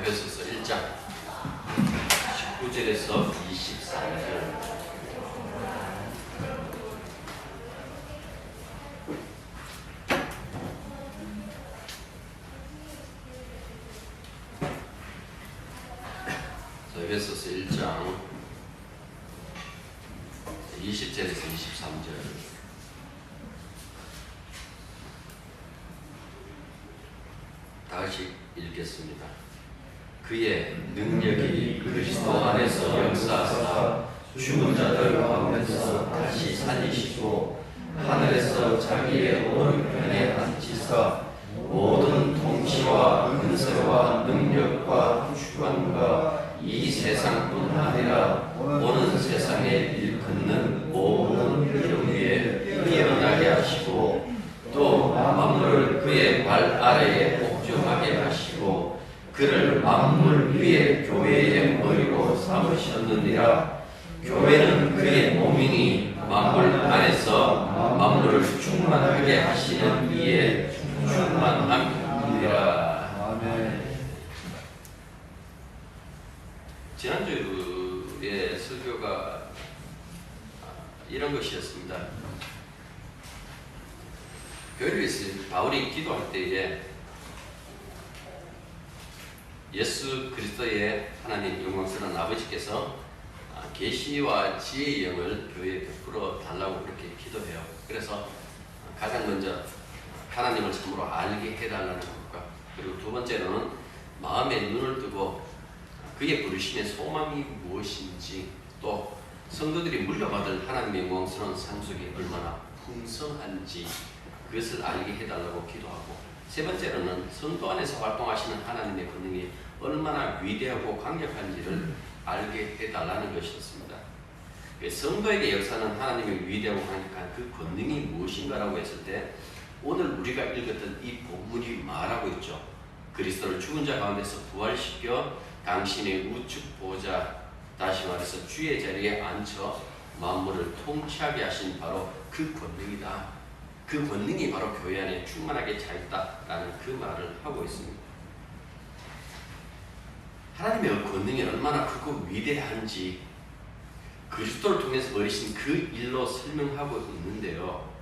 에베소서 1장 19절에서 24절. 에베소서 1장 20절에서 23절. 다시 읽겠습니다. 그의 능력이 그리스도 안에서 역사하사 죽은 자들 가운데서 다시 살리시고 하늘에서 자기의 오른편에 앉히사 모든 통치와 근세와 능력과 주관과 이 세상뿐 아니라 오는 세상에 일컫는 모든 이름 위에 뛰어나게 하시고 또 만물을 그의 발 아래에 복종하게 하시고 그를 만물 위에 교회의 머리로 삼으셨느니라. 교회는 그의 몸이니 만물 안에서 만물을 충만하게 하시는 이의 충만함이니라. 아멘. 지난주에 설교가 이런 것이었습니다. 교회를 위해서 바울이 기도할 때에 예수 그리스도의 하나님 영광스러운 아버지께서 계시와 지혜의 영을 교회에 베풀어 달라고 그렇게 기도해요. 그래서 가장 먼저 하나님을 참으로 알게 해달라는 것과, 그리고 두 번째로는 마음의 눈을 뜨고 그의 부르심의 소망이 무엇인지, 또 성도들이 물려받을 하나님의 영광스러운 삶 속이 얼마나 풍성한지 그것을 알게 해달라고 기도하고, 세 번째로는 성도 안에서 활동하시는 하나님의 권능이 얼마나 위대하고 강력한지를 알게 해달라는 것이었습니다. 성도에게 역사하는 하나님의 위대하고 강력한 그 권능이 무엇인가라고 했을 때, 오늘 우리가 읽었던 이 본문이 말하고 있죠. 그리스도를 죽은 자 가운데서 부활시켜 당신의 우측 보좌, 다시 말해서 주의 자리에 앉혀 만물을 통치하게 하신 바로 그 권능이다. 그 권능이 바로 교회 안에 충만하게 차 있다라는 그 말을 하고 있습니다. 하나님의 권능이 얼마나 크고 위대한지 그리스도를 통해서 벌이신 그 일로 설명하고 있는데요.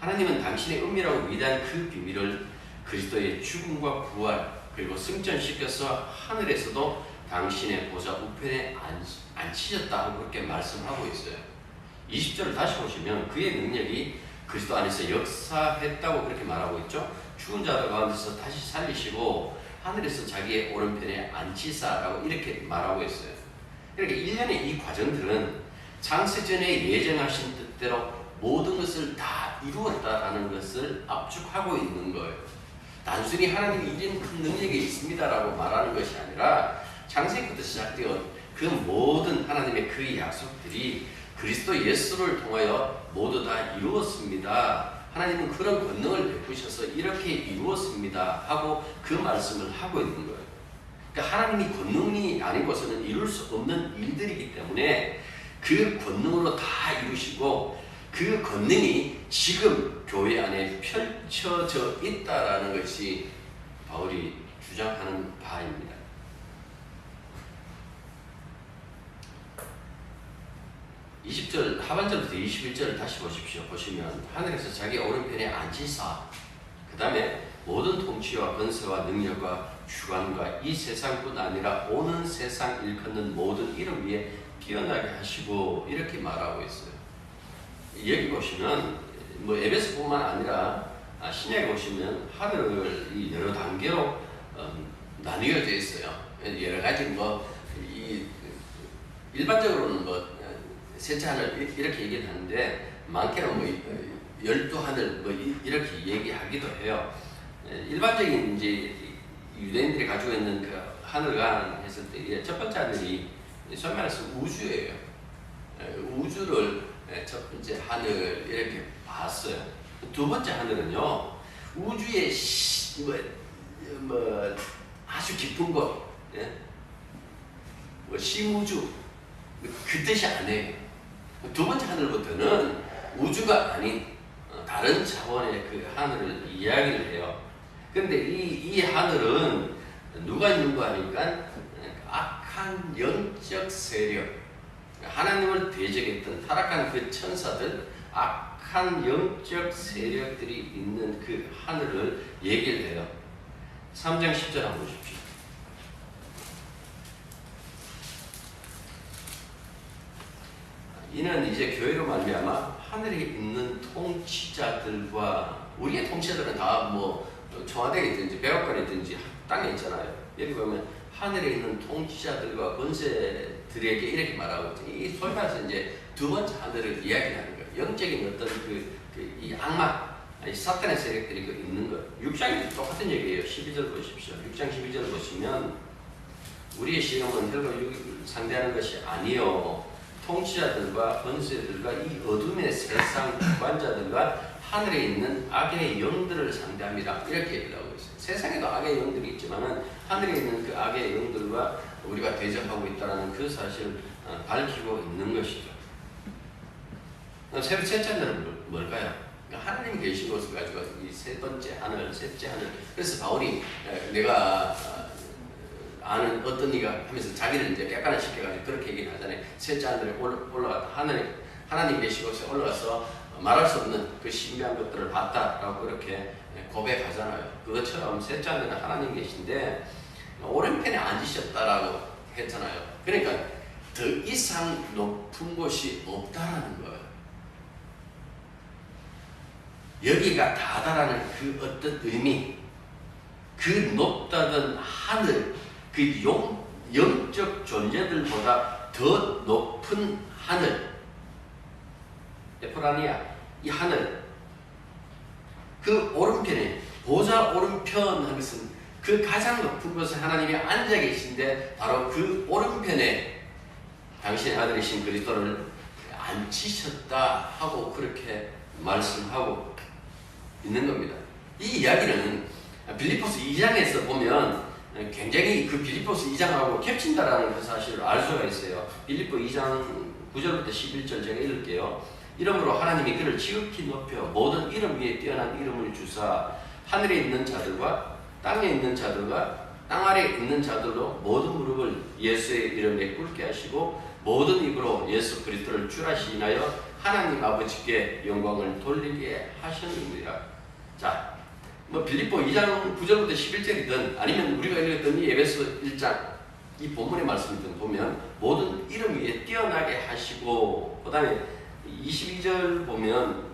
하나님은 당신의 은밀하고 위대한 그 비밀을 그리스도의 죽음과 부활, 그리고 승천시켜서 하늘에서도 당신의 보좌 우편에 앉히셨다고 그렇게 말씀하고 있어요. 20절을 다시 보시면 그의 능력이 그리스도 안에서 역사했다고 그렇게 말하고 있죠. 죽은 자들 가운데서 다시 살리시고 하늘에서 자기의 오른편에 앉히사라고 이렇게 말하고 있어요. 그러니까 일련의 이 과정들은 창세전에 예정하신 뜻대로 모든 것을 다 이루었다라는 것을 압축하고 있는 거예요. 단순히 하나님이 이런 큰 능력이 있습니다라고 말하는 것이 아니라 창세기부터 시작되어 그 모든 하나님의 그 약속들이 그리스도 예수를 통하여 모두 다 이루었습니다. 하나님은 그런 권능을 베푸셔서 이렇게 이루었습니다 하고 그 말씀을 하고 있는 거예요. 그러니까 하나님이 권능이 아니고서는 이룰 수 없는 일들이기 때문에 그 권능으로 다 이루시고 그 권능이 지금 교회 안에 펼쳐져 있다라는 것이 바울이 주장하는 바입니다. 20절 하반절부터 21절을 다시 보십시오. 보시면 하늘에서 자기 오른편에 앉히사, 그 다음에 모든 통치와 권세와 능력과 주관과 이 세상뿐 아니라 오는 세상 일컫는 모든 이름 위에 뛰어나게 하시고 이렇게 말하고 있어요. 여기 보시면 뭐 에베소뿐만 아니라 신약에 보시면 하늘이 여러 단계로 나뉘어져 있어요. 여러 가지 일반적으로는 셋째 하늘 이렇게 얘기를 하는데 많게는 12하늘 이렇게 얘기하기도 해요. 일반적인 이제 유대인들이 가지고 있는 그 하늘관 했을 때 첫 번째 하늘이 소위 말해서 우주예요. 우주를 첫 번째 하늘 이렇게 봤어요. 두 번째 하늘은요, 우주의 아주 깊은 곳, 심우주, 그 뜻이 아니에요. 두 번째 하늘부터는 우주가 아닌 다른 차원의 그 하늘을 이야기를 해요. 그런데 이 하늘은 누가 있는가 하니까 악한 영적 세력, 하나님을 대적했던 타락한 그 천사들, 악한 영적 세력들이 있는 그 하늘을 얘기를 해요. 3장 10절 한번 보십시오. 이는 이제 교회로 말미암아 하늘에 있는 통치자들과, 우리의 통치자들은 다 뭐 청와대에 있든지 백악관에 있든지 땅에 있잖아요. 여기 보면 하늘에 있는 통치자들과 권세들에게 이렇게 말하고 있죠. 이 소위 말해서 이제 두 번째 하늘을 이야기하는 거예요. 영적인 어떤 이 악마, 이 사탄의 세력들이 있는 거예요. 6장이 똑같은 얘기예요. 12절 보십시오. 6장 12절 보시면 우리의 시험은 혈과 상대하는 것이 아니요 통치자들과 권세들과 이 어둠의 세상 주관자들과 하늘에 있는 악의 영들을 상대합니다. 이렇게 얘기를 하고 있어요. 세상에도 악의 영들이 있지만은 하늘에 있는 그 악의 영들과 우리가 대적하고 있다는 그 사실을 밝히고 있는 것이죠. 세 번째 하늘은 뭘까요? 하나님이 계신 것을 가지고 이 세 번째 하늘, 셋째 하늘. 그래서 바울이 내가 아는 어떤 이가 하면서 자기를 이제 객관화 시켜가지고 그렇게 얘기를 하잖아요. 셋째 하늘에 올라갔다. 하나님 계신 곳에 올라가서 말할 수 없는 그 신비한 것들을 봤다라고 그렇게 고백하잖아요. 그것처럼 셋째 하늘은 하나님 계신데 오른편에 앉으셨다라고 했잖아요. 그러니까 더 이상 높은 곳이 없다라는 거예요. 여기가 다다라는 그 어떤 의미, 그 높다던 하늘, 그 영적 존재들보다 더 높은 하늘, 에프라니아, 이 하늘, 그 오른편에, 보좌 오른편 한 것은 그 가장 높은 곳에 하나님이 앉아 계신데 바로 그 오른편에 당신의 아들이신 그리스도를 앉히셨다 하고 그렇게 말씀하고 있는 겁니다. 이 이야기는 빌립보서 2장에서 보면 굉장히 그 빌립보서 2장하고 겹친다라는 그 사실을 알 수가 있어요. 빌립보 2장 9절부터 11절 제가 읽을게요. 이름으로 하나님이 그를 지극히 높여 모든 이름 위에 뛰어난 이름을 주사 하늘에 있는 자들과 땅에 있는 자들과 땅 아래에 있는 자들로 모든 무릎을 예수의 이름에 꿇게 하시고 모든 입으로 예수 그리스도를 주라시 인하여 하나님 아버지께 영광을 돌리게 하셨느니라. 자, 뭐 빌립보 2장 9절부터 11절이든 아니면 우리가 읽었던 이 에베소 1장 이 본문의 말씀이든 보면 모든 이름 위에 뛰어나게 하시고, 그 다음에 22절 보면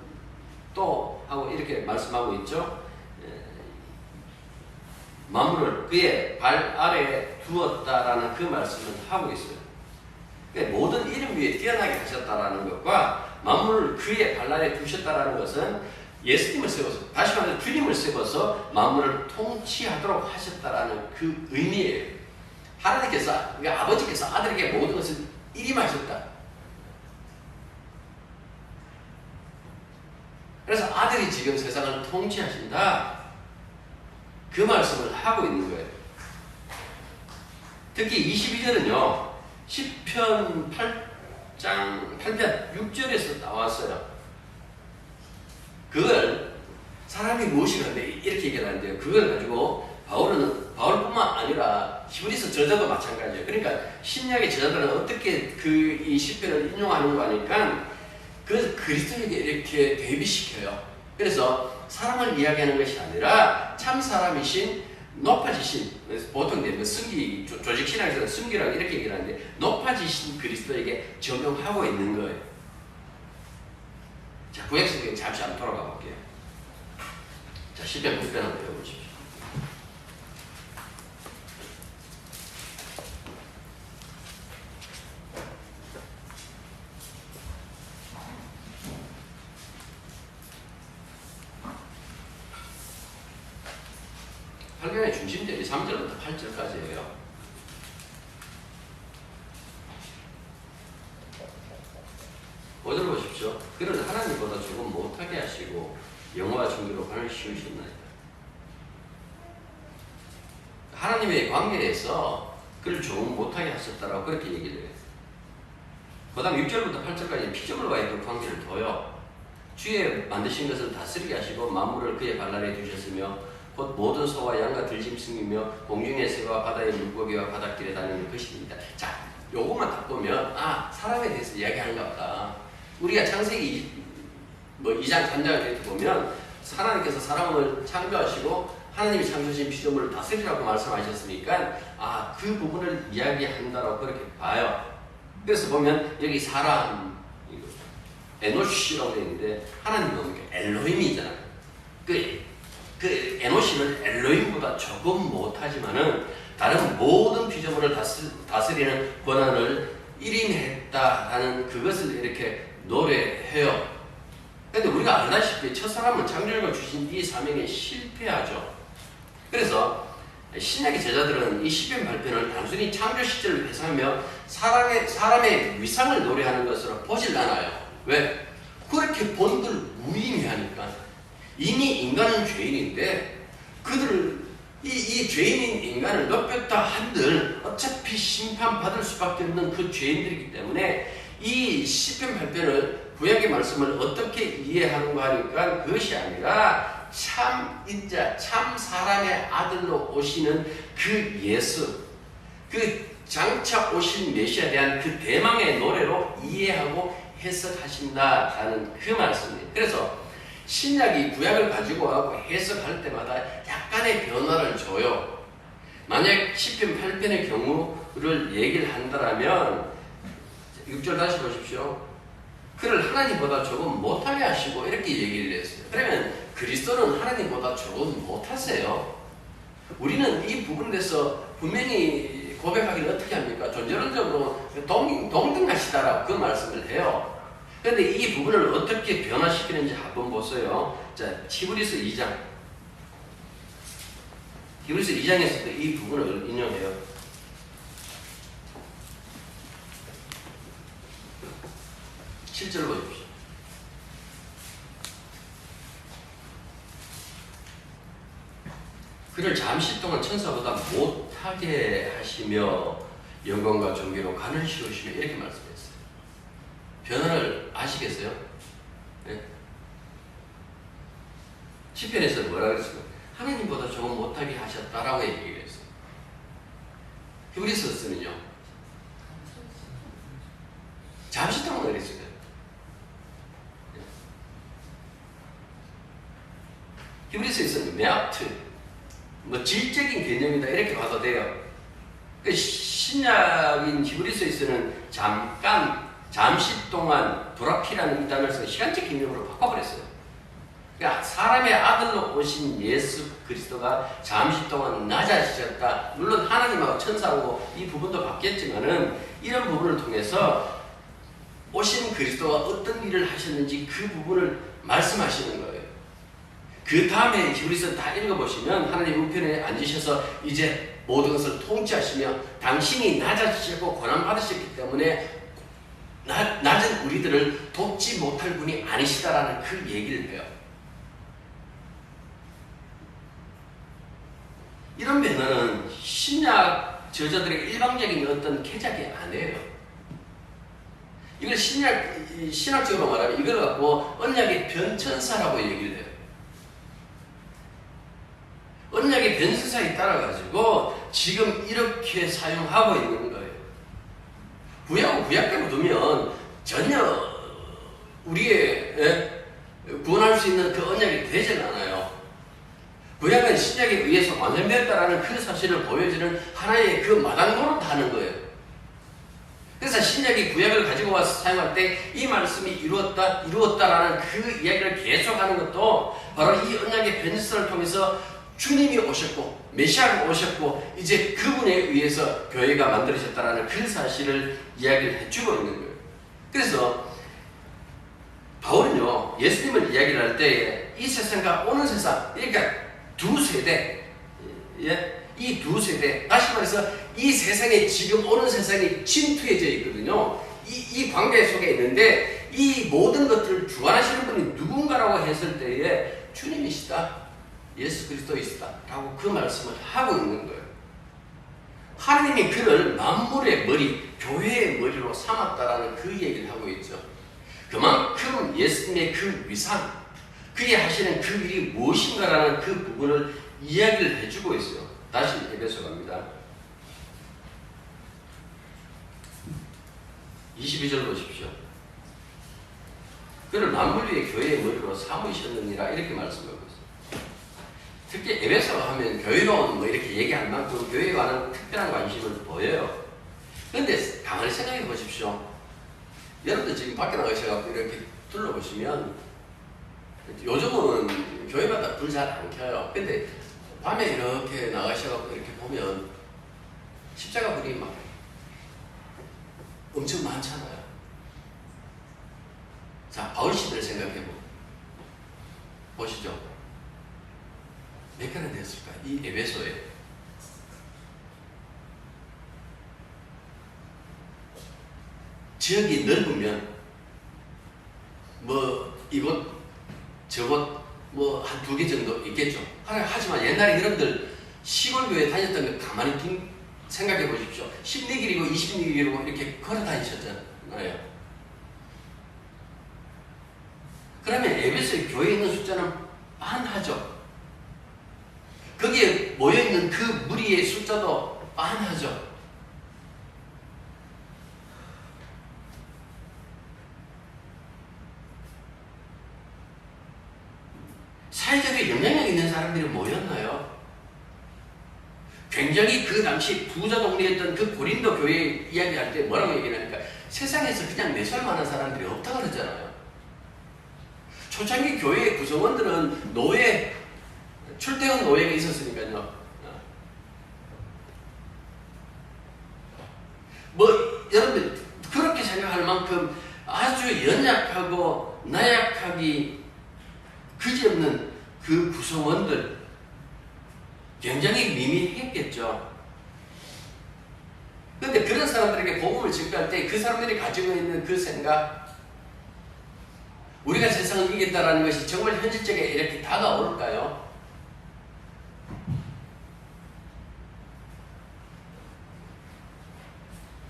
또 하고 이렇게 말씀하고 있죠. 만물을 그의 발 아래에 두었다라는 그 말씀을 하고 있어요. 그러니까 모든 이름 위에 뛰어나게 하셨다라는 것과 만물을 그의 발 아래에 두셨다라는 것은 예수님을 세워서, 다시 말해서 주님을 세워서 만물을 통치하도록 하셨다라는 그 의미예요. 하나님께서, 그러니까 아버지께서 아들에게 모든 것을 일임하셨다. 그래서 아들이 지금 세상을 통치하신다. 그 말씀을 하고 있는 거예요. 특히 22절은요. 시편 8장 8편 6절에서 나왔어요. 그걸 사람이 무엇이 한데 이렇게 얘기를 하는데요. 그걸 가지고 바울뿐만 아니라 히브리서 저자도 마찬가지예요. 그러니까 신약의 저자들은 어떻게 이 시편을 인용하는가 하니까 그 그리스도에게 이렇게 대비시켜요. 그래서 사람을 이야기하는 것이 아니라 참 사람이신 높아지신, 보통 승기, 조직신학에서 승기라고 이렇게 얘기를 하는데 높아지신 그리스도에게 적용하고 있는 거예요. 자, 구약성경 잠시 한번 돌아가 볼게요. 자, 시편 9편 한번 배워보십시오. 활경의 중심점이 3절부터 8절까지예요. 오절 보십시오. 그를 하나님보다 조금 못하게 하시고 영화와 종교로 관을 씌우셨나이다. 하나님의 관계에서 그를 조금 못하게 하셨다라고 그렇게 얘기를 해요. 그 다음 6절부터 8절까지 피조물과의 그 관계를 둬요. 주의 만드신 것을 다스리게 하시고 만물을 그의 발 아래에 두셨으며 곧 모든 소와 양과 들짐승이며 공중의 새와 바다의 물고기와 바닷길에 다니는 것입니다. 자, 요것만 딱 보면 사람에 대해서 이야기하는가 보다. 우리가 창세기 2장 3장을 보면 하나님께서 사람을 창조하시고 하나님이 창조하신 피조물을 다스리라고 말씀하셨으니까 그 부분을 이야기한다라고 그렇게 봐요. 그래서 보면 여기 사람 에노시라고 되어 있는데 하나님은 엘로힘이잖아요. 그 에노시는 엘로힘보다 조금 못하지만은 다른 모든 피조물을 다스리는 권한을 일임했다라는 그것을 이렇게 노래해요. 근데 우리가 알다시피 첫사람은 창조주가 주신 이 사명에 실패하죠. 그래서 신약의 제자들은 이 시편 발표를 단순히 창조 시절을 회상하며 사람의 위상을 노래하는 것으로 보질 않아요. 왜? 그렇게 본들 무의미하니까. 이미 인간은 죄인인데 그들을 이 죄인인 인간을 높였다 한들 어차피 심판받을 수밖에 없는 그 죄인들이기 때문에 이 시편 발표를 구약의 말씀을 어떻게 이해하는가 하니까 그것이 아니라 참 인자, 참 사람의 아들로 오시는 그 예수, 그 장차 오신 메시아에 대한 그 대망의 노래로 이해하고 해석하신다라는 그 말씀이에요. 그래서 신약이 구약을 가지고 하고 해석할 때마다 약간의 변화를 줘요. 만약 시편 8편의 경우를 얘기를 한다면 6절 다시 보십시오. 그를 하나님보다 조금 못하게 하시고 이렇게 얘기를 했어요. 그러면 그리스도는 하나님보다 조금 못하세요. 우리는 이 부분에 대해서 분명히 고백하기를 어떻게 합니까? 존재론적으로 동등하시다라고 그 말씀을 해요. 그런데 이 부분을 어떻게 변화시키는지 한번 보세요. 자, 히브리서 2장. 히브리서 2장에서도 이 부분을 인용해요. 7절 보십시오. 그를 잠시 동안 천사보다 못하게 하시며 영광과 존귀로 간을 씌우시며 이렇게 말씀했어요. 변화를 아시겠어요? 네? 시편에서 뭐라 그랬어요? 하나님보다 조금 못하게 하셨다라고 얘기를 했어요. 히브리서는요 잠시 동안 그랬어요. 히브리서에서는 메아트, 질적인 개념이다 이렇게 봐도 돼요. 신약인 히브리서에서는 잠시 동안 브라키라는 이 단어를 시간적 개념으로 바꿔버렸어요. 그러니까 사람의 아들로 오신 예수 그리스도가 잠시 동안 낮아지셨다. 물론 하나님하고 천사하고 이 부분도 바뀌었지만은 이런 부분을 통해서 오신 그리스도가 어떤 일을 하셨는지 그 부분을 말씀하시는 거예요. 그 다음에 히브리서 다 읽어보시면 하나님 우편에 앉으셔서 이제 모든 것을 통치하시며 당신이 낮아지셨고 고난받으셨기 때문에 낮은 우리들을 돕지 못할 분이 아니시다라는 그 얘기를 해요. 이런 변화는 신약 저자들의 일방적인 어떤 캐작이 아니에요. 이걸 신학적으로 말하면 이걸 갖고 언약의 변천사라고 얘기를 해요. 언약의 변천사에 따라가지고 지금 이렇게 사용하고 있는 거예요. 구약은 구약대로 두면 전혀 우리의 구원할 수 있는 그 언약이 되질 않아요. 구약은 신약에 의해서 완성되었다라는 그 사실을 보여주는 하나의 그 마당 노릇하는 거예요. 그래서 신약이 구약을 가지고 와서 사용할 때 이 말씀이 이루었다라는 그 이야기를 계속하는 것도 바로 이 언약의 변천사를 통해서 주님이 오셨고 메시아가 오셨고 이제 그분에 의해서 교회가 만들어졌다라는 그 사실을 이야기를 해주고 있는 거예요. 그래서 바울은요 예수님을 이야기를 할 때에 이 세상과 오는 세상, 그러니까 두 세대, 이 두 세대, 다시 말해서 이 세상에 지금 오는 세상이 침투해져 있거든요. 이 관계 속에 있는데 이 모든 것들을 주관하시는 분이 누군가라고 했을 때에 주님이시다, 예수 그리스도이시다 라고 그 말씀을 하고 있는 거예요. 하나님이 그를 만물의 머리, 교회의 머리로 삼았다라는 그 얘기를 하고 있죠. 그만큼 예수님의 그 위상, 그의 하시는 그 일이 무엇인가라는 그 부분을 이야기를 해주고 있어요. 다시 에베소 갑니다. 22절 보십시오. 그를 만물 위의 교회의 머리로 삼으셨느니라 이렇게 말씀하고 있어요. 특히 에베소 하면 교회론 뭐 이렇게 얘기할 만큼 교회에 관한 특별한 관심을 보여요. 그런데 가만히 생각해 보십시오. 여러분들 지금 밖에 나가셔서 이렇게 둘러보시면 요즘은 교회마다 불 잘 안 켜요. 근데 밤에 이렇게 나가셔서 이렇게 보면 십자가 불이 막 엄청 많잖아요. 자, 바울 시대를 생각해 보시죠. 몇 개나 되었을까? 이 에베소에 지역이 넓으면 뭐 이곳 저곳 뭐 한 2개 정도 있겠죠. 하지만 옛날에 여러분들 시골 교회 다녔던 거 가만히 생각해 보십시오. 16일이고 26일이고 이렇게 걸어 다니셨잖아요. 그러면 에베소의 교회에 있는 숫자는 많하죠. 거기에 모여있는 그 무리의 숫자도 많하죠. 사회적인 영향력 있는 사람들이 모였나요? 굉장히 그 당시 부자 동네였던 그 고린도 교회 이야기할 때 뭐라고 얘기하니까 세상에서 그냥 내설 만한 사람들이 없다고 그러잖아요. 초창기 교회의 구성원들은 노예, 출퇴근 노예가 있었으니까요. 뭐 여러분들 그렇게 생각할 만큼 아주 연약하고 나약하기 그지없는 그 구성원들 굉장히 미미했겠죠. 그런데 그런 사람들에게 복음을 전할 때 그 사람들이 가지고 있는 그 생각, 우리가 세상을 이기겠다라는 것이 정말 현실적에 이렇게 다가올까요?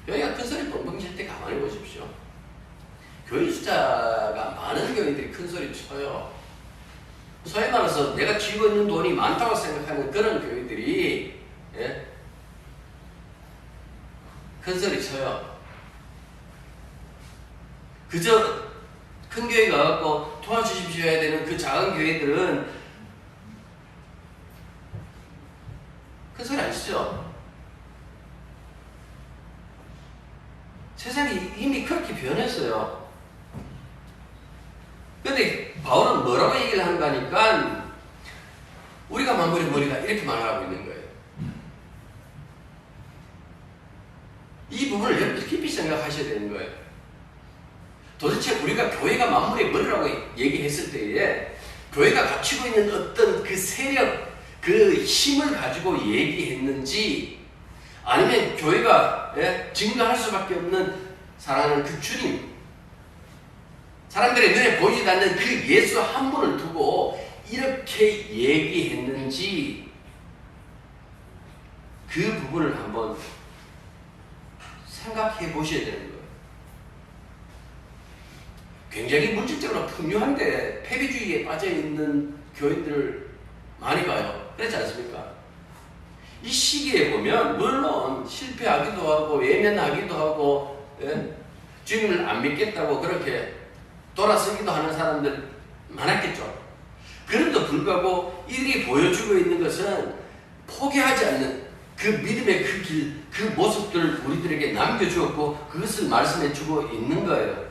교회가 큰 소리 뻥뻥 칠 때 가만히 보십시오. 교회 숫자가 많은 교회들이 큰 소리 쳐요. 소위 말해서 내가 쥐고 있는 돈이 많다고 생각하는 그런 교회들이 큰 소리 쳐요. 그저 큰 교회가 갖고 도와주십시오 해야 되는 그 작은 교회들은 큰 소리 안 치죠. 세상이 이미 그렇게 변했어요. 근데 바울은 뭐라고 얘기를 하는가 하니까 우리가 만물의 머리다 이렇게 말하고 있는 거예요. 이 부분을 여러분 깊이 생각하셔야 되는 거예요. 도대체 우리가 교회가 만물의 머리라고 얘기했을 때에 교회가 갖추고 있는 어떤 그 세력, 그 힘을 가지고 얘기했는지 아니면 교회가 증거할 수밖에 없는 사랑하는 그 주님, 사람들의 눈에 보이지 않는 그 예수 한 분을 두고 이렇게 얘기했는지 그 부분을 한번 생각해 보셔야 되는 거예요. 굉장히 물질적으로 풍요한데 패배주의에 빠져있는 교인들을 많이 봐요. 그렇지 않습니까? 이 시기에 보면 물론 실패하기도 하고 외면하기도 하고 주님을 안 믿겠다고 그렇게 돌아서기도 하는 사람들 많았겠죠. 그럼에도 불구하고 이들이 보여주고 있는 것은 포기하지 않는 그 믿음의 그 길, 그 모습들을 우리들에게 남겨주었고 그것을 말씀해주고 있는 거예요.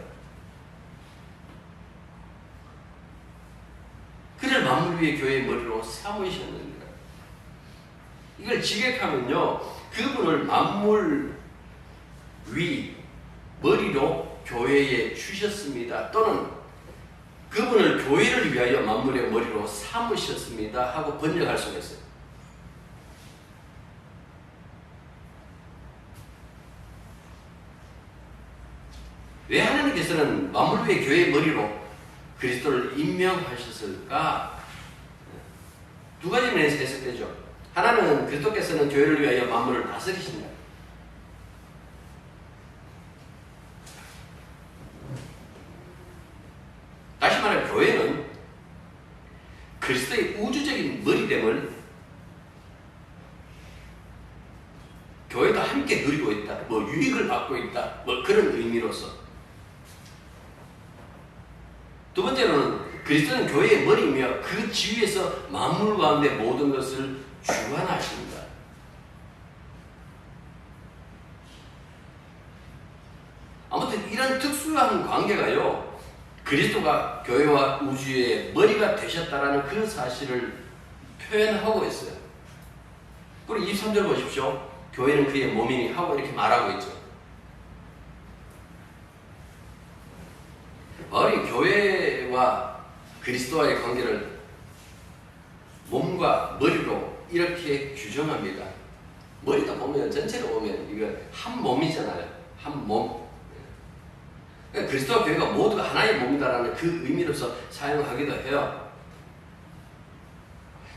그를 만물 위의 교회의 머리로 삼으셨느니라. 이걸 직역하면요, 그분을 만물 위 머리로 교회에 주셨습니다. 또는 그분을 교회를 위하여 만물의 머리로 삼으셨습니다 하고 번역할 수가 있어요. 왜 하나님께서는 만물 위의 교회의 머리로 그리스도를 임명하셨을까? 두 가지 면에서 해석되죠. 하나는 그리스도께서는 교회를 위하여 만물을 다스리신다. 다시 말해 교회는 그리스도의 우주적인 머리됨을 함께 누리고 있다, 뭐 유익을 받고 있다, 뭐 그런 의미로서. 두 번째로는 그리스도는 교회의 머리이며 그 지위에서 만물 가운데 모든 것을 주관하십니다. 아무튼 이런 특수한 관계가요, 그리스도가 교회와 우주의 머리가 되셨다라는 그 사실을 표현하고 있어요. 그리고 23절 보십시오. 교회는 그의 몸이니 하고 이렇게 말하고 있죠. 바울이 교회와 그리스도와의 관계를 몸과 머리로 이렇게 규정합니다. 머리도 보면, 전체로 보면 이거 한 몸이잖아요. 한 몸. 그러니까 그리스도와 교회가 모두가 하나의 몸이다라는 그 의미로서 사용하기도 해요.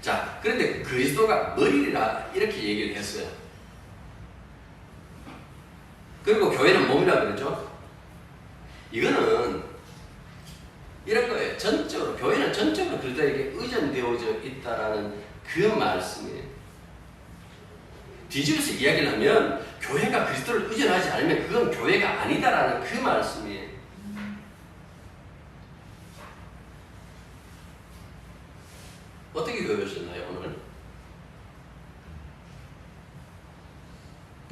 자, 그런데 그리스도가 머리라 이렇게 얘기를 했어요. 그리고 교회는 몸이라 그러죠. 이거는 이런 거예요. 전적으로, 교회는 전적으로 그리스도에게 의존되어져 있다라는 그 말씀이에요. 뒤집어서 이야기를 하면 교회가 그리스도를 의존하지 않으면 그건 교회가 아니다라는 그 말씀이에요. 어떻게 배우셨나요, 오늘?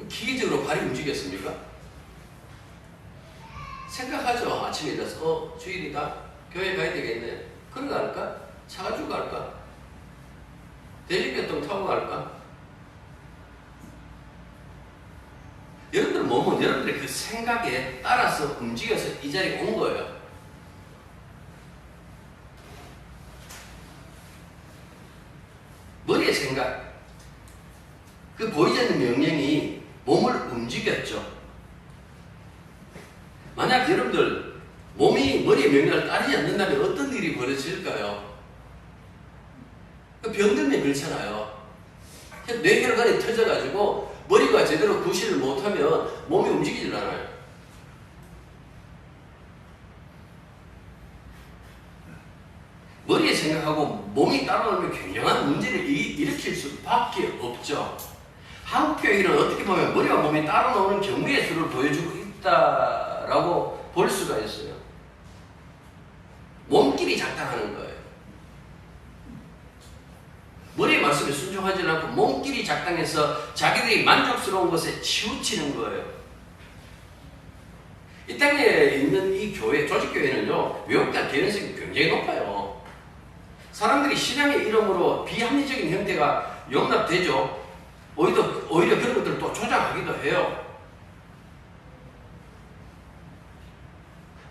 기계적으로 발이 움직였습니까? 생각하죠. 아침에 일어나서 주일이다, 교회 가야 되겠네. 그러고 갈까? 차 가지고 갈까? 대중교통 타고 갈까? 여러분들 몸은 여러분들의 그 생각에 따라서 움직여서 이 자리에 온 거예요. 머리의 생각, 그 보이지 않는 명령이 몸을 움직였죠. 만약 여러분들 몸이 머리의 명령을 따르지 않는다면 어떤 일이 벌어질까요? 병들면 그렇잖아요. 뇌혈관이 터져가지고 머리가 제대로 구실을 못하면 몸이 움직이질 않아요. 머리에 생각하고 몸이 따라오면 굉장한 문제를 일으킬 수밖에 없죠. 한국교회는 어떻게 보면 머리와 몸이 따라오는 경우의 수를 보여주고 있다라고 볼 수가 있어요. 몸끼리 작당하는 거예요. 머리의 말씀에 순종하지 않고 몸끼리 작당해서 자기들이 만족스러운 것에 치우치는 거예요. 이 땅에 있는 이 교회, 조직교회는요, 왜곡된 개연성이 굉장히 높아요. 사람들이 신앙의 이름으로 비합리적인 형태가 용납되죠. 오히려 그런 것들을 또 조장하기도 해요.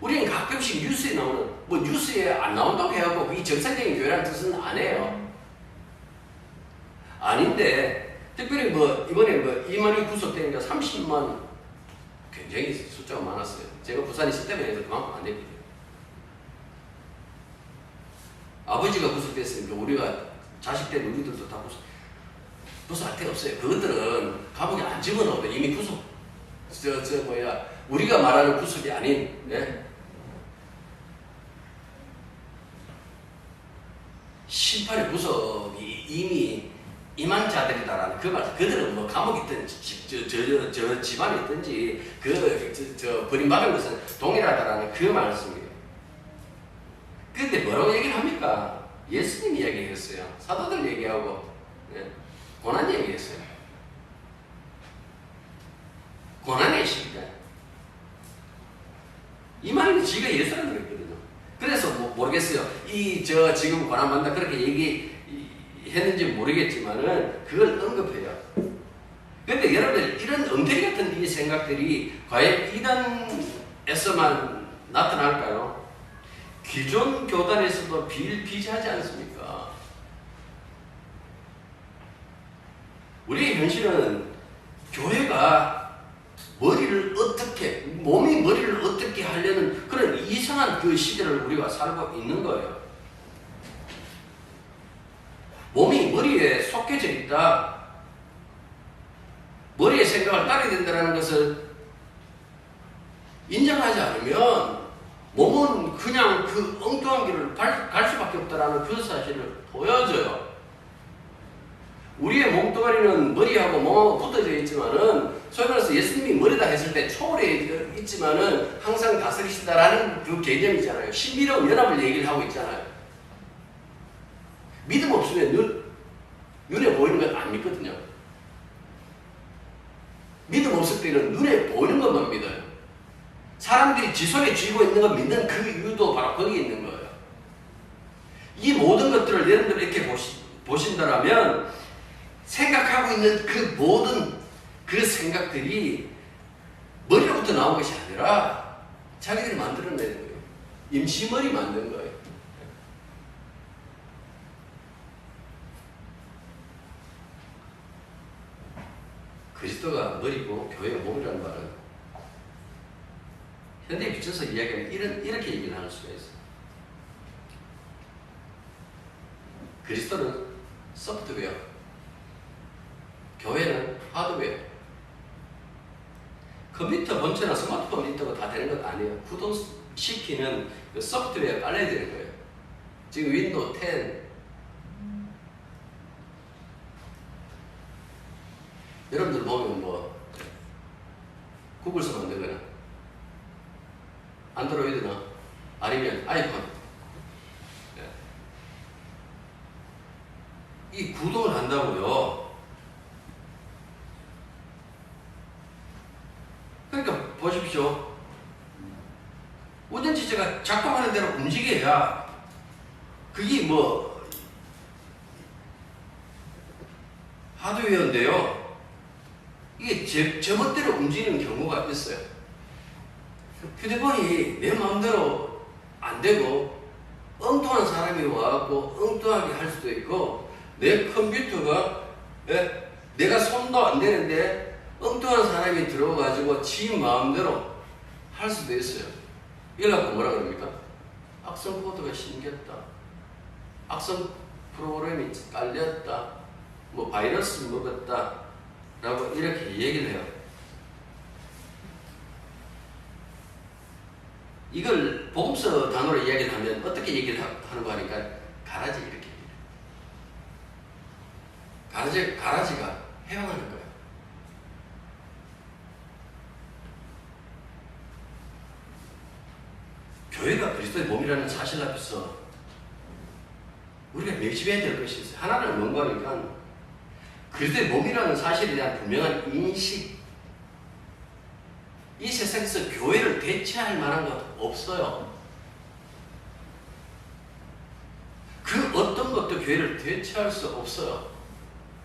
우리는 가끔씩 뉴스에 나오는, 뭐 뉴스에 안 나온다고 해갖고 이 정상적인 교회라는 뜻은 안 해요. 아닌데, 특별히 뭐 이번에 뭐 이만희 구속되니까 30만 굉장히 숫자가 많았어요. 제가 부산에 있을 때문에 해서 그만큼 안 됐거든요. 아버지가 구속됐으니까 우리가 자식 때 우리들도 다 구속할 데가 없어요. 그것들은 감옥에 안 집어넣어도 이미 구속, 우리가 말하는 구속이 아닌, 네? 심판의 구속이 이미 임한 자들이다라는 그 말씀. 그들은 뭐 감옥에 있든지, 저 집안에 있든지, 버림받은 것은 동일하다라는 그 말씀이에요. 근데 뭐라고 얘기를 합니까? 예수님 이야기했어요. 사도들 얘기하고, 네. 고난 얘기했어요. 고난의 시기다. 이 말은 지가 예수라는 거였거든요. 그래서 모르겠어요. 지금 고난받는다 그렇게 얘기했는지 모르겠지만은 그걸 언급해요. 근데 여러분들 이런 엉터리 같은 이 생각들이 과연 이단에서만 나타날까요? 기존 교단에서도 비일비재하지 않습니까? 우리의 현실은 교회가 몸이 머리를 어떻게 하려는 그런 이상한 그 시대를 우리가 살고 있는 거예요. 몸이 머리에 속해져 있다. 머리의 생각을 따르게 된다는 것을 인정하지 않으면 몸은 그냥 그 엉뚱한 길을 갈 수밖에 없다는 그 사실을 보여줘요. 우리의 몸뚱아리는 머리하고 몸하고 붙어져 있지만은 소위 말해서 예수님이 머리다 했을 때 초월해 있지만은 항상 다스리신다라는 그 개념이잖아요. 신비로운 연합을 얘기를 하고 있잖아요. 믿음 없으면 눈에 보이는 건 안 믿거든요. 믿음 없을 때는 눈에 보이는 것만 믿어요. 사람들이 지 손에 쥐고 있는 걸 믿는 그 이유도 바로 거기에 있는 거예요. 이 모든 것들을 여러분들 이렇게 보신다라면 생각하고 있는 그 모든 그 생각들이 머리로부터 나온 것이 아니라 자기들이 만들어내는 거예요. 임시머리 만든 거예요. 그리스도가 머리고 교회가 몸이라는 말은 현대에 비춰서 이야기하면 이렇게 얘기를 할 수가 있어요. 그리스도는 소프트웨어, 교회는 하드웨어. 컴퓨터 본체나 스마트폰 있다고 다 되는 것 아니에요. 구동시키는 그 소프트웨어 깔려야 되는 거예요. 지금 윈도우 10 여러분들 보면 뭐 구글서 만들거나 안드로이드나 아니면 아이폰 이 구동을 한다고요. 그러니까 보십시오. 운전지체가 작동하는 대로 움직여야 그게 뭐 하드웨어인데요. 이게 제멋대로 움직이는 경우가 있어요. 휴대폰이 내 마음대로 안 되고 엉뚱한 사람이 와갖고 엉뚱하게 할 수도 있고 내 컴퓨터가 내가 손도 안 되는데 엉뚱한 사람이 들어와가지고 지 마음대로 할 수도 있어요. 이걸 갖고 뭐라 그럽니까? 악성 코드가 심겼다. 악성 프로그램이 깔렸다. 뭐 바이러스 먹었다. 라고 이렇게 얘기를 해요. 이걸 복음서 단어로 이야기를 하면 어떻게 얘기를 하는 거 하니까 가라지 이렇게 가라지가 해방하는 거예요. 교회가 그리스도의 몸이라는 사실 앞에서 우리가 명심해야 될 것이 있어요. 하나는 뭔가 하니까 그리스도의 몸이라는 사실에 대한 분명한 인식. 이 세상에서 교회를 대체할 만한 것 없어요. 그 어떤 것도 교회를 대체할 수 없어요.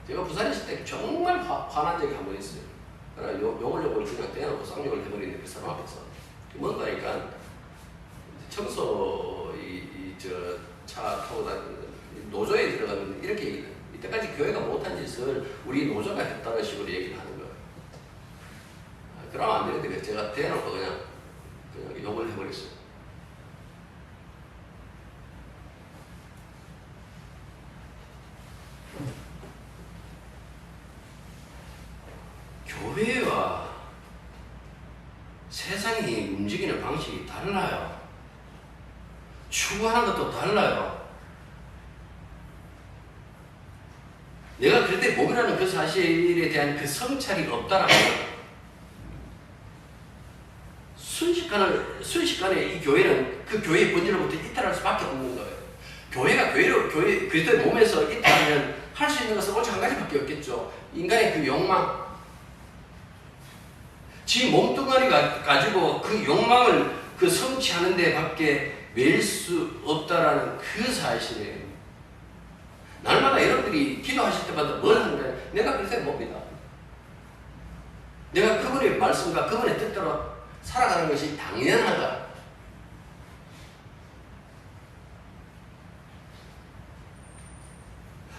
제가 부산에 있을 때 정말 화난 적이 한 번 있어요. 그러나 욕을 그냥 떼어놓고 쌍욕을 해버리는 그 사람 앞에서. 뭔가 하니까 청소 차 타고 다니는 노조에 들어가면 이렇게 얘기를 해요. 이때까지 교회가 못한 짓을 우리 노조가 했다는 식으로 얘기를 하는 거예요. 그러면 안 되는데 제가 대놓고 그냥 욕을 해버렸어요. 교회와 세상이 움직이는 방식이 달라요. 추구하는 것도 달라요. 내가 그때 몸이라는 그 사실에 대한 그 성찰이 없다라고 순식간에 이 교회는 그 교회의 본질로부터 이탈할 수밖에 없는 거예요. 교회가 교회 그리스도의 몸에서 이탈하면 할 수 있는 것은 오직 한 가지밖에 없겠죠. 인간의 그 욕망. 지 몸뚱아리가 가지고 그 욕망을 그 성취하는 데 밖에 매일 수 없다라는 그 사실이에요. 날마다 여러분들이 기도하실 때마다 뭘 하는데 내가 그리스도의 몸이다. 내가 그분의 말씀과 그분의 뜻대로 살아가는 것이 당연하다.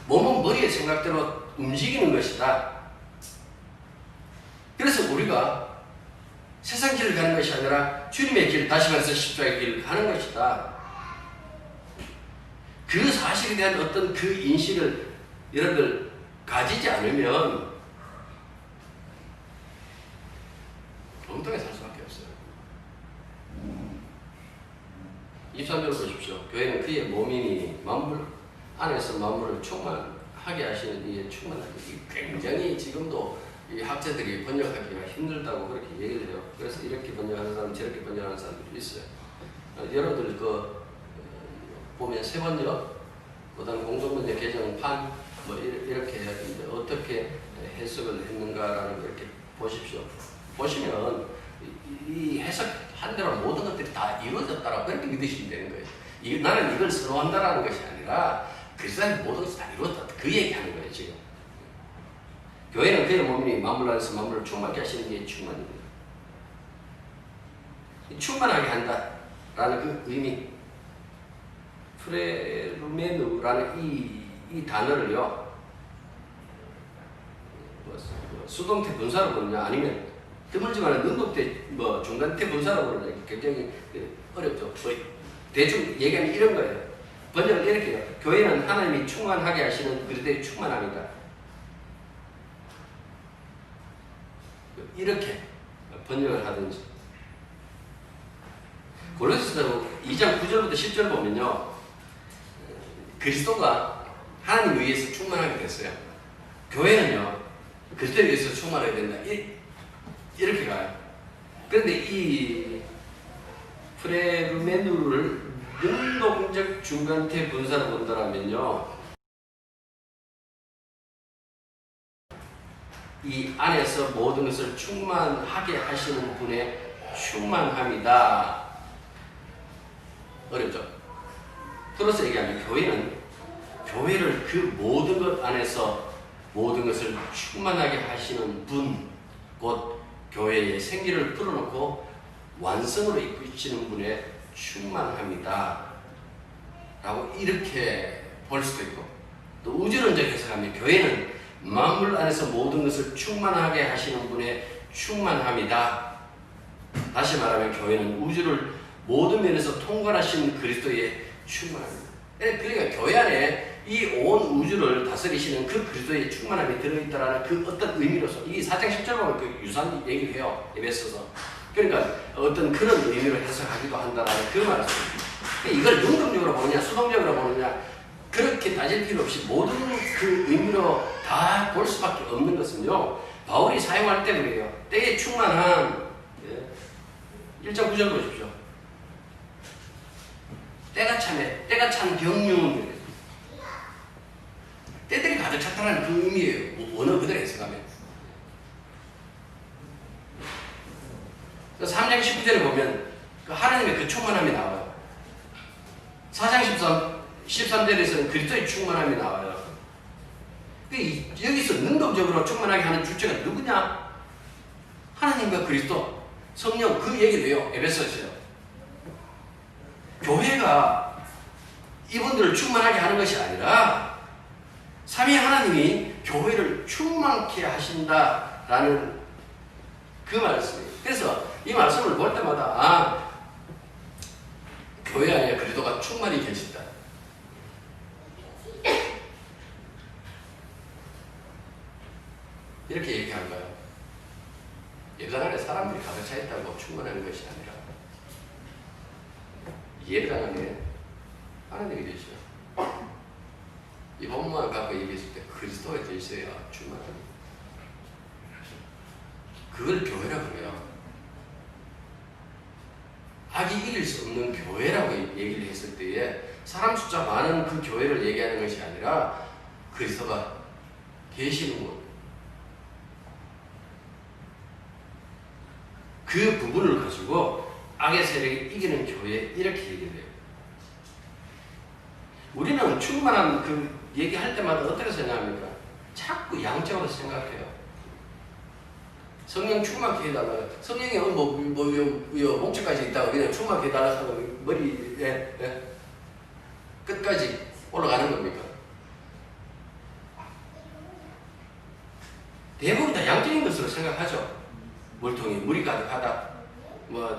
몸은 머리의 생각대로 움직이는 것이다. 그래서 우리가 세상 길을 가는 것이 아니라 주님의 길, 다시 말해서 십자가의 길을 가는 것이다. 그 사실에 대한 어떤 그 인식을 여러분들 가지지 않으면 엉뚱하게 살 수밖에 없어요. 23절을 보십시오. 교회는 그의 몸이니 만물 안에서 만물을 충만하게 하게 하시는 이 충만하기. 굉장히 지금도 이 학자들이 번역하기가 힘들다고 그렇게 얘기를 해요. 그래서 이렇게 번역하는 사람, 저렇게 번역하는 사람들이 있어요. 여러분들 보면 세번역, 그다음 공동번역 개정판 뭐 이렇게 이제 어떻게 해석을 했는가라는 걸 이렇게 보십시오. 보시면 이 해석한 대로 모든 것들이 다 이루어졌다라고 그렇게 믿으시면 되는 거예요. 나는 이걸 선호한다라는 것이 아니라 그리스도의 모든 것이 다 이루어졌다. 그 얘기하는 거예요 지금. 교회는 그의 몸이 만물 안에서 만물을 충만케 하시는 게 충만입니다. 충만하게 한다라는 그 의미. 프레루메누라는 이 단어를요, 수동태 분사로 보느냐 아니면 드물지만 능동태 중간태 분사로 보느냐 굉장히 어렵죠. 대충 얘기하면 이런 거예요. 번역을 이렇게 해요. 교회는 하나님이 충만하게 하시는 그리스도의 충만함이다. 이렇게 번역을 하든지. 골로새서 2장 9절부터 10절 보면요, 그리스도가 하나님 의해서 충만하게 됐어요. 교회는요, 그리스도에 의해서 충만하게 된다. 이렇게 가요. 그런데 이 프레루메누를 능동적 중간태 분사로 본다면요, 이 안에서 모든 것을 충만하게 하시는 분의 충만함이다. 어렵죠? 풀어서 얘기하면 교회를 그 모든 것 안에서 모든 것을 충만하게 하시는 분, 곧 교회의 생기를 풀어놓고 완성으로 이끄시는 분의 충만함이다 라고 이렇게 볼 수도 있고, 또 우주론적 해석하면 교회는 만물 안에서 모든 것을 충만하게 하시는 분의 충만함이다. 다시 말하면 교회는 우주를 모든 면에서 통괄하신 그리스도의 충만함입니다. 그러니까 교회 안에 이 온 우주를 다스리시는 그 그리스도의 충만함이 들어있다라는 그 어떤 의미로서, 이 4장 10절 보면 그 유사한 얘기를 해요. 에베소서. 그러니까 어떤 그런 의미로 해석하기도 한다라는 그 말씀입니다. 이걸 능동적으로 보느냐 수동적으로 보느냐 그렇게 따질 필요 없이 모든 그 의미로 다 볼 수밖에 없는 것은요, 바울이 사용할 때 그래요. 때에 충만한 1장 9절 보십시오. 때가 참에, 때가 찬 경륜, 때들이 가득 찼다는 그 의미예요. 언어 그대로 해석하면. 3장 19절에 보면 그 하나님의 그 충만함이 나와요. 4장 13절에서는 그리스도의 충만함이 나와요. 여기서 능동적으로 충만하게 하는 주체가 누구냐? 하나님과 그리스도, 성령, 그 얘기를 해요. 에베소서요. 교회가 이분들을 충만하게 하는 것이 아니라 삼위 하나님이 교회를 충만케 하신다라는 그 말씀이에요. 그래서 이 말씀을 볼 때마다 교회 안에 그리스도가 충만히 계신다. 이렇게 얘기한 거예요. 예배당 안에 사람들이 가득 차 있다고 충만한 것이 아니라 예배당 안에 하나님이 계시죠. 이 본문을 갖고 얘기했을 때 그리스도가 계셔야 충만합니다. 그걸 교회라고 그래요. 악이 이길 수 없는 교회라고 얘기를 했을 때에 사람 숫자 많은 그 교회를 얘기하는 것이 아니라 그리스도가 계시는 곳, 그 부분을 가지고 악의 세력이 이기는 교회, 이렇게 얘기를 해요. 우리는 충만한 그 얘기할 때마다 어떻게 생각합니까? 자꾸 양적으로 생각해요. 성령 충만케 해달라. 성령이 목적까지 있다고 그냥 충만케 해달라 하고 머리에 끝까지 올라가는 겁니까? 대부분 다 양적인 것으로 생각하죠. 물통이 물이 가득하다,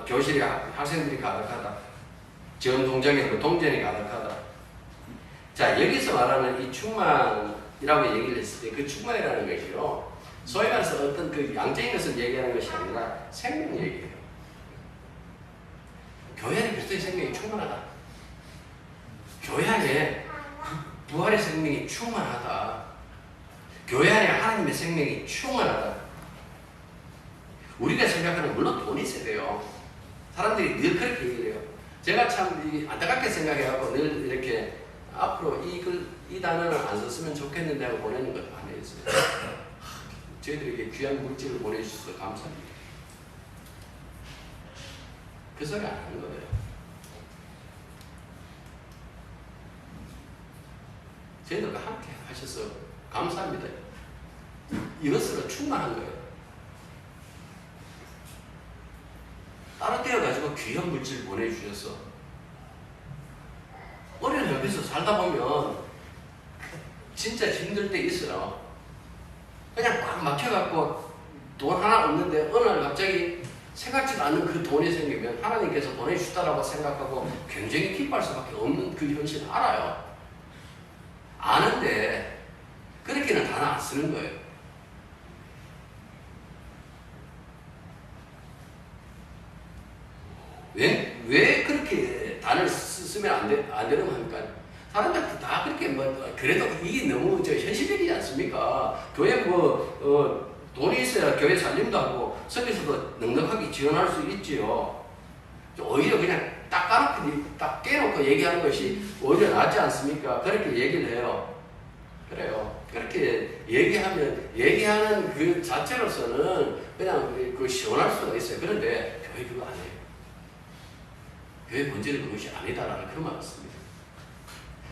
교실에 학생들이 가득하다, 지원 동작에 동전이 가득하다. 자, 여기서 말하는 이 충만이라고 얘기를 했을 때 그 충만이라는 것이요, 소위 말해서 어떤 그 양적인 것을 얘기하는 것이 아니라 생명 얘기예요. 교회 안에 그리스도의 생명이 충만하다. 교회 안에 부활의 생명이 충만하다. 교회 안에 하나님의 생명이 충만하다. 우리가 생각하는 물론 돈이 있어야 돼요. 사람들이 늘 그렇게 얘기를 해요. 제가 참 안타깝게 생각해갖고 늘 이렇게 앞으로 이 단어를 안 썼으면 좋겠는데 하고 보내는 것도 안 했어요. 저희들에게 귀한 물질을 보내주셔서 감사합니다. 그 소리 안 하는 거예요. 저희들과 함께 하셔서 감사합니다. 이것으로 충만한 거예요. 따로 떼어가지고 귀한 물질 보내주셔서 어린 옆에서 살다 보면 진짜 힘들 때 있어요. 그냥 꽉 막혀갖고 돈 하나 없는데 어느 날 갑자기 생각지도 않는 그 돈이 생기면 하나님께서 보내주셨다라고 생각하고 굉장히 기뻐할 수밖에 없는 그 현실을 알아요. 아는데 그렇게는 단어 안 쓰는 거예요. 왜 그렇게 단어를 쓰면 안 되는 겁니까? 사람들 다 그렇게 그래도 이게 너무 현실적이지 않습니까? 교회 돈이 있어야 교회 살림도 하고 성교사도 넉넉하게 지원할 수 있지요. 오히려 그냥 딱 깨놓고 얘기하는 것이 오히려 낫지 않습니까? 그렇게 얘기를 해요. 그래요. 그렇게 얘기하는 그 자체로서는 그냥 그 시원할 수가 있어요. 그런데 교회 그거 아니에요. 교회 본질은 그것이 아니다라는 그 말을 씁니다.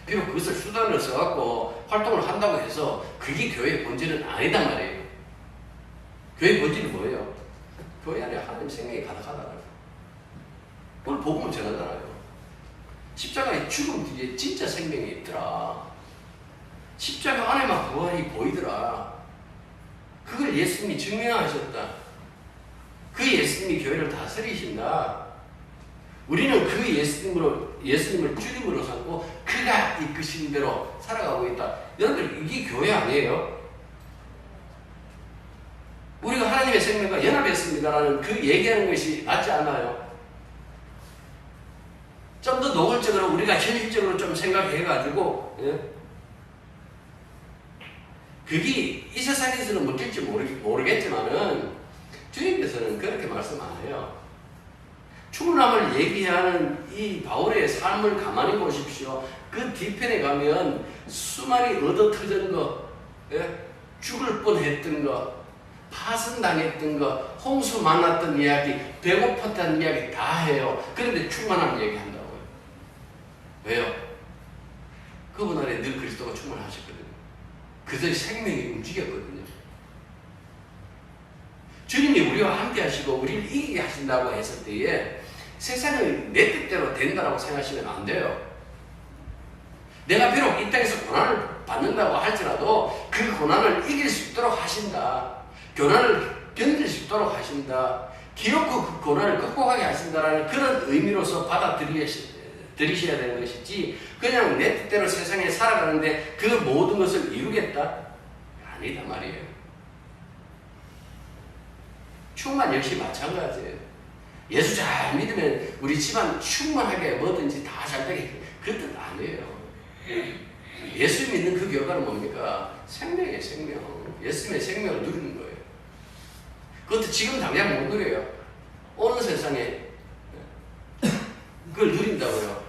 비록 그것을 수단으로 써갖고 활동을 한다고 해서 그게 교회의 본질은 아니단 말이에요. 교회의 본질은 뭐예요? 교회 안에 하나님 생명이 가득하다는 그걸 복음을 전하잖아요. 십자가의 죽음 뒤에 진짜 생명이 있더라. 십자가 안에만 부활이 보이더라. 그걸 예수님이 증명하셨다. 그 예수님이 교회를 다스리신다. 우리는 그 예수님을 주님으로 삼고 그가 이끄신 대로 살아가고 있다. 여러분들 이게 교회 아니에요? 우리가 하나님의 생명과 연합했습니다라는 그 얘기하는 것이 맞지 않아요? 좀 더 노골적으로 우리가 현실적으로 좀 생각해가지고 그게 이 세상에서는 못될지 모르겠지만은 주님께서는 그렇게 말씀 안 해요. 충만함을 얘기하는 이 바울의 삶을 가만히 보십시오. 그 뒤편에 가면 수많이 얻어터진 거, 죽을 뻔했던 거, 파선당했던 거, 홍수 만났던 이야기, 배고팠다는 이야기 다 해요. 그런데 충만함 얘기한다고요. 왜요? 그분 안에 늘 그리스도가 충만하셨거든요. 그들의 생명이 움직였거든요. 주님이 우리와 함께 하시고 우리를 이기게 하신다고 했을 때에 세상을 내 뜻대로 된다고 생각하시면 안 돼요. 내가 비록 이 땅에서 고난을 받는다고 할지라도 그 고난을 이길 수 있도록 하신다. 고난을 견딜 수 있도록 하신다. 기어코 그 고난을 극복하게 하신다라는 그런 의미로서 받아들이셔야 되는 것이지 그냥 내 뜻대로 세상에 살아가는데 그 모든 것을 이루겠다? 아니다 말이에요. 충만 역시 마찬가지예요. 예수 잘 믿으면 우리 집안 충만하게 뭐든지 다 잘 되게 그 뜻 아니에요. 예수 믿는 그 결과는 뭡니까? 생명이에요. 생명. 예수님의 생명을 누리는 거예요. 그것도 지금 당장 못 누려요. 오는 세상에 그걸 누린다고요.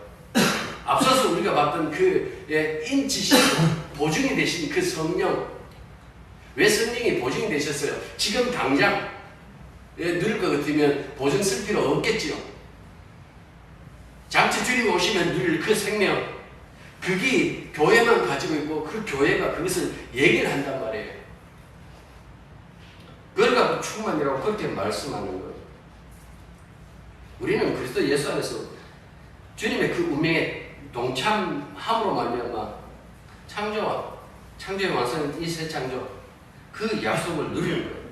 앞서서 우리가 봤던 그 인지심 보증이 되신 그 성령. 왜 성령이 보증이 되셨어요? 지금 당장 누릴 것 같으면 보증 쓸 필요 없겠지요. 장차 주님 오시면 누릴 그 생명, 그게 교회만 가지고 있고 그 교회가 그것을 얘기를 한단 말이에요. 그걸 갖고 충만이라고 그렇게 말씀하는 거예요. 우리는 그리스도 예수 안에서 주님의 그 운명에 동참함으로 말미암아 창조의 완성은 이 새 창조, 그 약속을 누리는 거예요.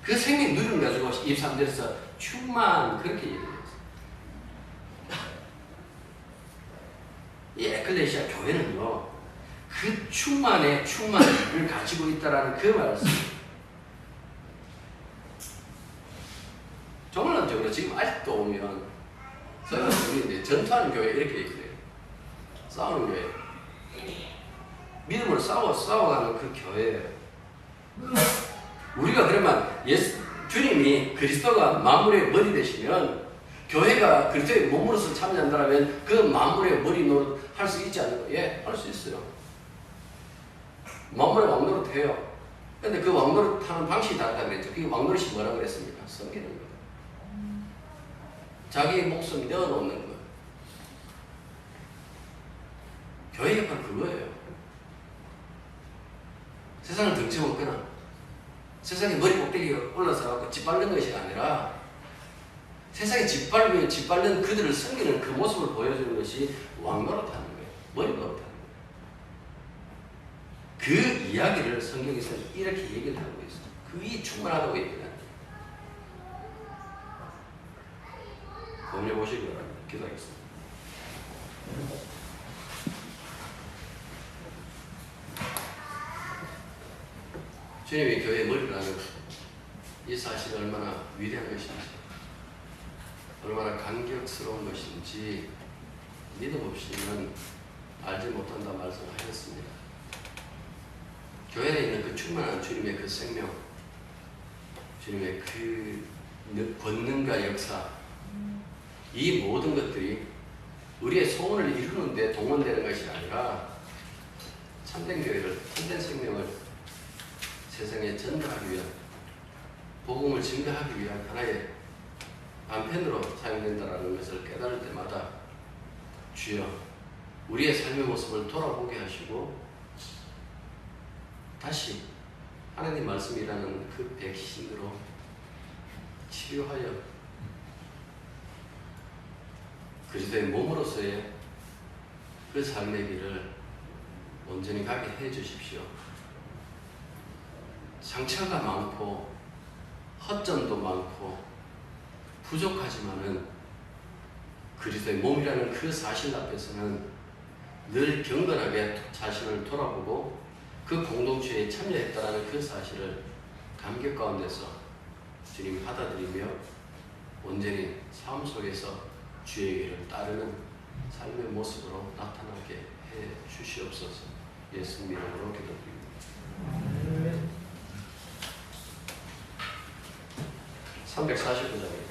그 생명 누리는 가지고 23절에서 충만 그렇게 얘기했어요. 이 에클레시아 교회는요, 그 충만의 충만을 가지고 있다라는 그 말씀. 정말적으로 지금 아직도 오면 저는 우리 이제 전투하는 교회 이렇게 얘기해요. 싸우는 교회. 믿음을 싸워가는 그 교회예요. 우리가 그러면 주님이 그리스도가 만물의 머리 되시면 교회가 그리스도의 몸으로서 참여한다면 그 만물의 머리 노릇 할 수 있지 않을까? 예, 할 수 있어요. 만물의 왕노릇 해요. 근데 그 왕노릇 하는 방식이 다르다고 그랬죠. 그 왕노릇이 뭐라고 그랬습니까? 섬기는 거예요. 자기 목숨 내어놓는 거예요. 교회 역할은 그거예요. 세상을 등치 먹거나 세상에 머리 꼭대기가 올라서 짓밟는 것이 아니라 세상에 짓밟는 그들을 섬기는 그 모습을 보여주는 것이 왕노릇하는 거예요. 머리 노릇하는 거예요. 그 이야기를 성경에서 이렇게 얘기를 하고 있어요. 그게 충분하다고 얘기해요. 고민해 보시기 바랍니다. 기도하겠습니다. 주님이 교회의 머리라는 이 사실이 얼마나 위대한 것인지, 얼마나 감격스러운 것인지 믿음 없이는 알지 못한다 말씀하셨습니다. 교회 안에 있는 그 충만한 주님의 그 생명, 주님의 그 권능과 역사, 이 모든 것들이 우리의 소원을 이루는데 동원되는 것이 아니라 참된 교회를, 참된 생명을 세상에 전달하기 위한, 복음을 증거하기 위한 하나의 안편으로 사용된다는 것을 깨달을 때마다 주여 우리의 삶의 모습을 돌아보게 하시고 다시 하나님 말씀이라는 그 백신으로 치료하여 그리스도의 몸으로서의 그 삶의 길을 온전히 가게 해 주십시오. 상처가 많고 허점도 많고 부족하지만은 그리스도의 몸이라는 그 사실 앞에서는 늘 경건하게 자신을 돌아보고 그 공동체에 참여했다라는 그 사실을 감격 가운데서 주님 받아들이며 온전히 삶 속에서 주의 길을 따르는 삶의 모습으로 나타나게 해 주시옵소서. 예수님 이름으로 기도드립니다. 349장입니다.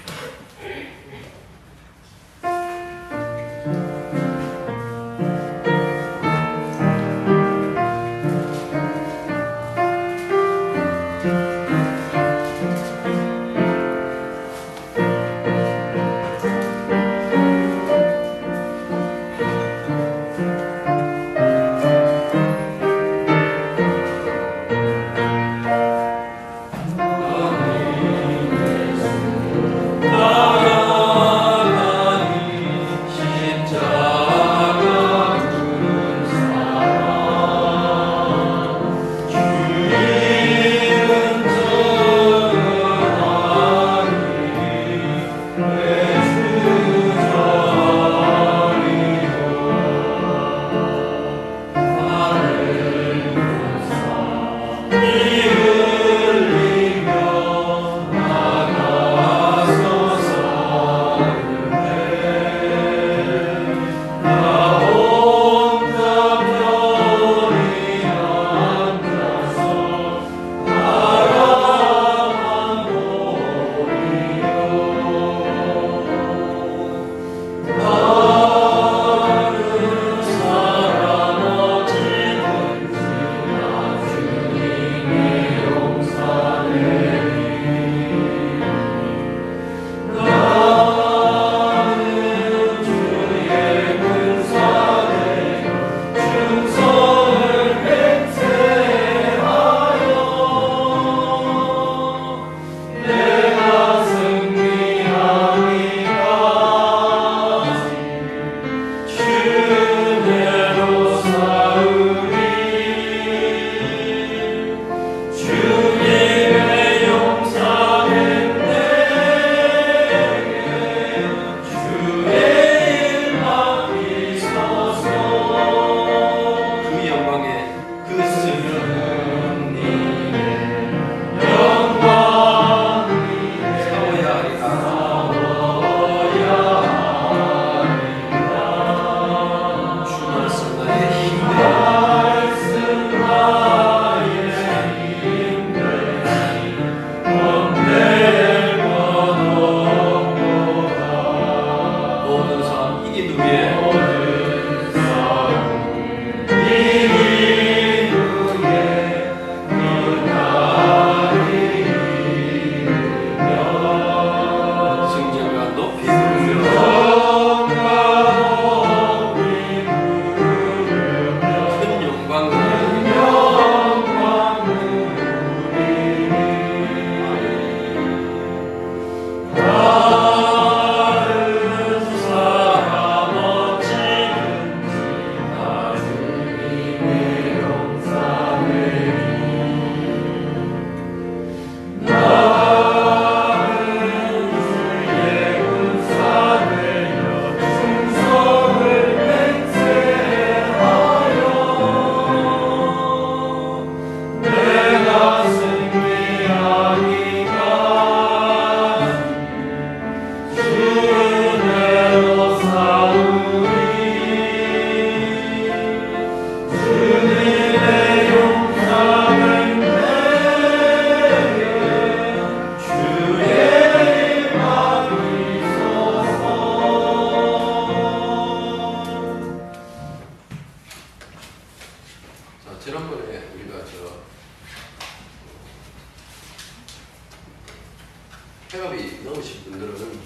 회갑이 넘으신 분들은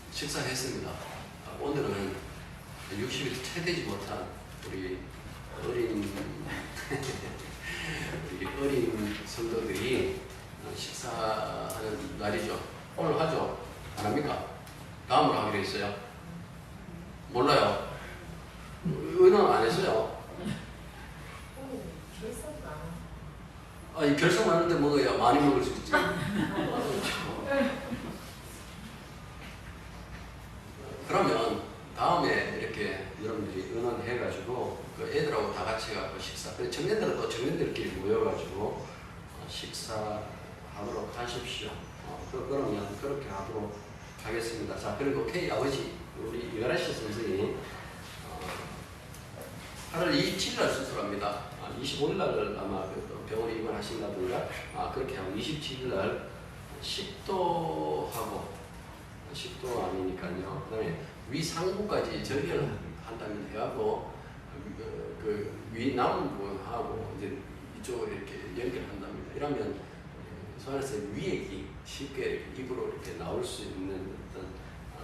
식사했습니다. 오늘은 60일 채 되지 못한 우리 어린 우리 어린 성도들이 식사하는 날이죠. 오늘 하죠? 안 합니까? 다음으로 하기로 했어요. 몰라요. 의논 안 했어요. 아니 결석 많은데 먹어야 많이 먹을 수 있지. 그러면 다음에 이렇게 여러분들이 의논해가지고 그 애들하고 다 같이 해갖고 식사. 청년들은 또 청년들끼리 모여가지고 식사하도록 하십시오. 그러면 그렇게 하도록 하겠습니다. 자, 그리고 K 아버지 우리 이가라시 선생님 8월 27일 날 수술합니다. 25일 날 아마 병원에 입원하신다든가 그렇게 하고 27일 날 식도하고 식도 아니니까요. 그다음에 위상부까지 절개한다면 해하고 그 위남부하고 이제 이쪽으로 이렇게 연결한답니다. 이러면 소환에서 위액이 쉽게 입으로 이렇게 나올 수 있는 어떤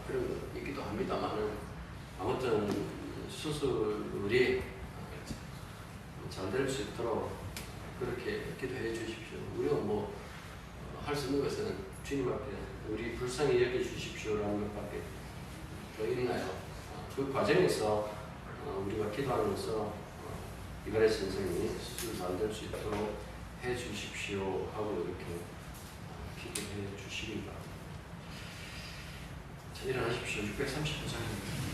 그런 거 있기도 합니다만은 아무튼 수술이 잘 될 수 있도록 그렇게 기도해 주십시오. 우리가 뭐 할 수 있는 것은 주님 앞에 우리 불쌍히 여겨 주십시오라는 것밖에 더 있나요? 그 과정에서 우리가 기도하면서 이가래 선생님이 수술 잘 될 수 있도록 해 주십시오 하고 이렇게 기도해 주시기 바랍니다. 자, 일어나십시오. 639장입니다.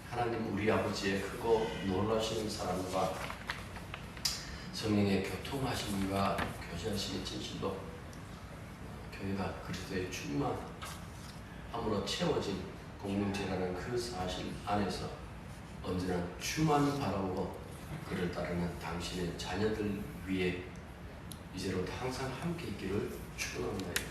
하나님 우리 아버지의 크고 놀라시는 사랑과 성령의 교통하심과 교제하심의 진실로 교회가 그리스도의 충만함으로 채워진 공동체라는 그 사실 안에서 언제나 주만 바라보고 그를 따르는 당신의 자녀들 위해 이제로부터 항상 함께 있기를 축원합니다.